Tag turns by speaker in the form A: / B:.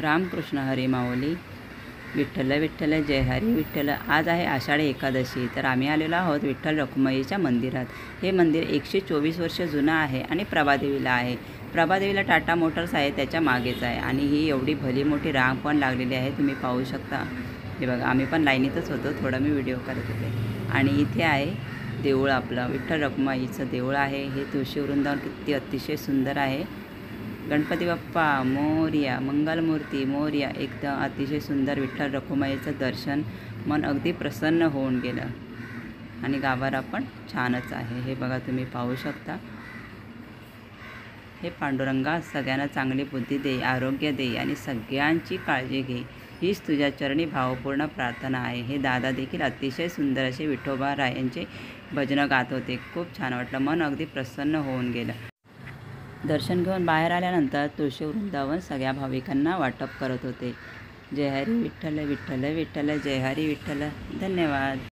A: रामकृष्ण हरी माऊली. विठ्ठल विठ्ठल जय हरी विठ्ठल. आज आहे आषाढी एकादशी. तर आम्ही आलेलो आहोत विठ्ठल रखुमाईच्या मंदिरात. हे मंदिर 124 वर्ष जुनं आहे आणि प्रभादेवीला आहे. प्रभादेवीला टाटा मोटर्स आहे त्याच्या मागेच आहे आणि ही एवढी भली मोठी रांग पण लागलेली आहे, तुम्ही पाहू शकता. हे बघा, आम्ही पण लाईनीतच होतो, थोडं मी व्हिडिओ करत होते. आणि इथे आहे देऊळ, आपलं विठ्ठल रखुमाईचं देऊळ आहे. हे तुळशी वृंदावन किती अतिशय सुंदर आहे. गणपती बाप्पा मोरया, मंगलमूर्ती मोरया. एकदम अतिशय सुंदर विठ्ठल रखुमाईचं दर्शन, मन अगदी प्रसन्न होऊन गेलं. आणि गाभारा पण छानच आहे. हे बघा, तुम्ही पाहू शकता. हे पांडुरंगा, सगळ्यांना चांगली बुद्धी दे, आरोग्य दे आणि सगळ्यांची काळजी घे, हीच तुझ्या चरणी भावपूर्ण प्रार्थना आहे. हे दादा देखील अतिशय सुंदर असे विठोबा रायांचे भजनं गात होते. खूप छान वाटलं, मन अगदी प्रसन्न होऊन गेलं. दर्शन घेऊन बाहेर आल्यानंतर तुळशी वृंदावन सगळ्या भाविकांना वाटप करत होते. जय हरी विठ्ठल विठ्ठल विठ्ठल, जय हरी विठ्ठल. धन्यवाद.